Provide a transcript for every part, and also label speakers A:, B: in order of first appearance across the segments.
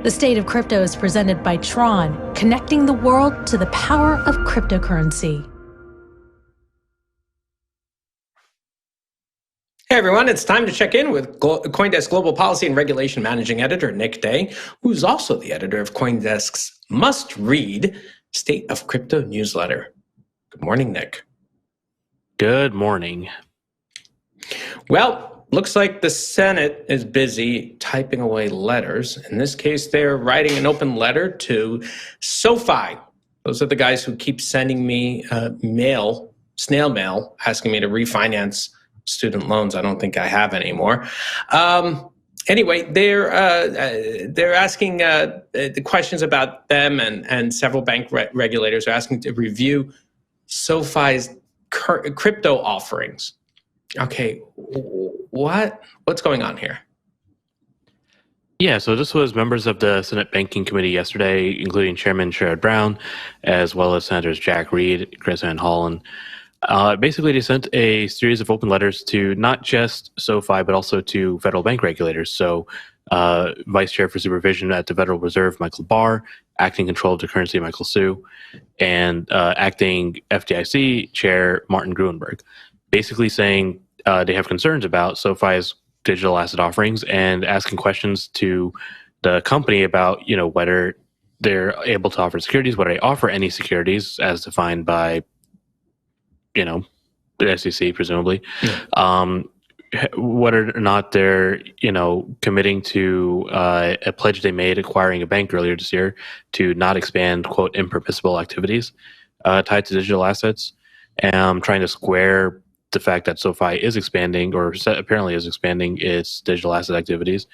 A: The State of Crypto is presented by Tron, connecting the world to the power of cryptocurrency.
B: Hey everyone, it's time to check in with CoinDesk Global Policy and Regulation Managing Editor Nick Day, who's also the editor of CoinDesk's must-read State of Crypto newsletter. Good morning, Nick.
C: Good morning.
B: Well, looks like the Senate is busy typing away letters. In this case, they're writing an open letter to SoFi. Those are the guys who keep sending me snail mail, asking me to refinance student loans I don't think I have anymore. Anyway, they're asking the questions about them, and several bank regulators are asking to review SoFi's crypto offerings. Okay, what's going on here?
C: Yeah, so this was members of the Senate Banking Committee yesterday, including Chairman Sherrod Brown, as well as Senators Jack Reed, Chris and Holland. Basically, they sent a series of open letters to not just SoFi, but also to federal bank regulators. So Vice Chair for Supervision at the Federal Reserve, Michael Barr, Acting Control of the Currency, Michael Hsu, and Acting FDIC Chair, Martin Gruenberg, basically saying they have concerns about SoFi's digital asset offerings and asking questions to the company about, whether they're able to offer securities, whether they offer any securities as defined by the SEC, presumably, whether or not they're, committing to a pledge they made acquiring a bank earlier this year to not expand, quote, impermissible activities tied to digital assets, and trying to square the fact that SoFi is expanding, or apparently is expanding, its digital asset activities,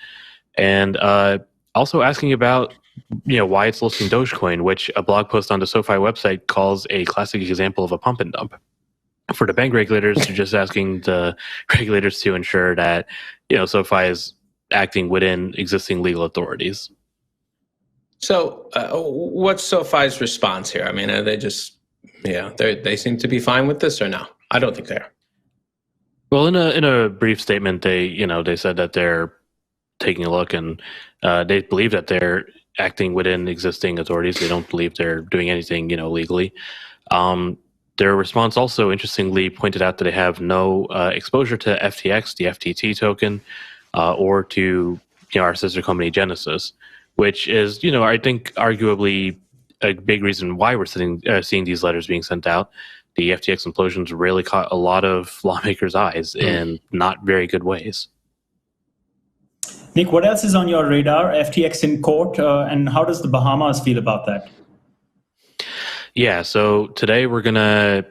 C: and also asking about why it's listing Dogecoin, which a blog post on the SoFi website calls a classic example of a pump and dump. For the bank regulators, they're just asking the regulators to ensure that SoFi is acting within existing legal authorities.
B: So, what's SoFi's response here? I mean, are they just they seem to be fine with this, or no? I don't think they are.
C: Well, in a brief statement, they said that they're taking a look, and they believe that they're acting within existing authorities. They don't believe they're doing anything legally. Their response also interestingly pointed out that they have no exposure to FTX, the FTT token, or to our sister company Genesis, which is I think arguably a big reason why we're seeing these letters being sent out. The FTX implosions really caught a lot of lawmakers' eyes in not very good ways.
D: Nick, what else is on your radar? FTX in court, and how does the Bahamas feel about that?
C: Yeah, so today we're going to,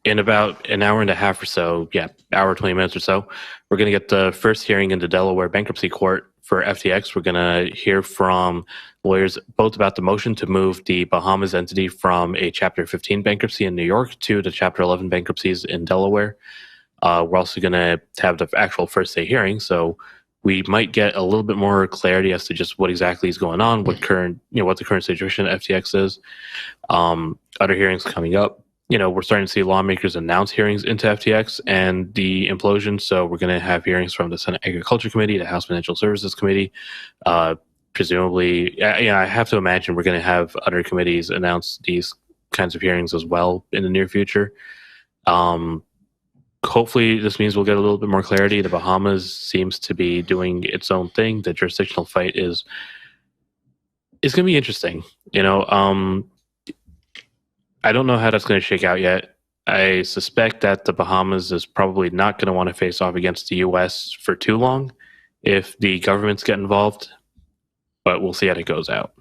C: in about an hour and a half or so, hour, 20 minutes or so, we're going to get the first hearing in the Delaware Bankruptcy Court for FTX. We're going to hear from lawyers both about the motion to move the Bahamas entity from a Chapter 15 bankruptcy in New York to the Chapter 11 bankruptcies in Delaware. We're also going to have the actual first day hearing, so we might get a little bit more clarity as to just what exactly is going on, what the current situation at FTX is. Other hearings coming up. We're starting to see lawmakers announce hearings into FTX and the implosion. So we're going to have hearings from the Senate Agriculture Committee, the House Financial Services Committee. Presumably, I have to imagine we're going to have other committees announce these kinds of hearings as well in the near future. Hopefully this means we'll get a little bit more clarity. The Bahamas seems to be doing its own thing. The jurisdictional fight is going to be interesting. I don't know how that's going to shake out yet. I suspect that the Bahamas is probably not going to want to face off against the U.S. for too long if the governments get involved, but we'll see how it goes out.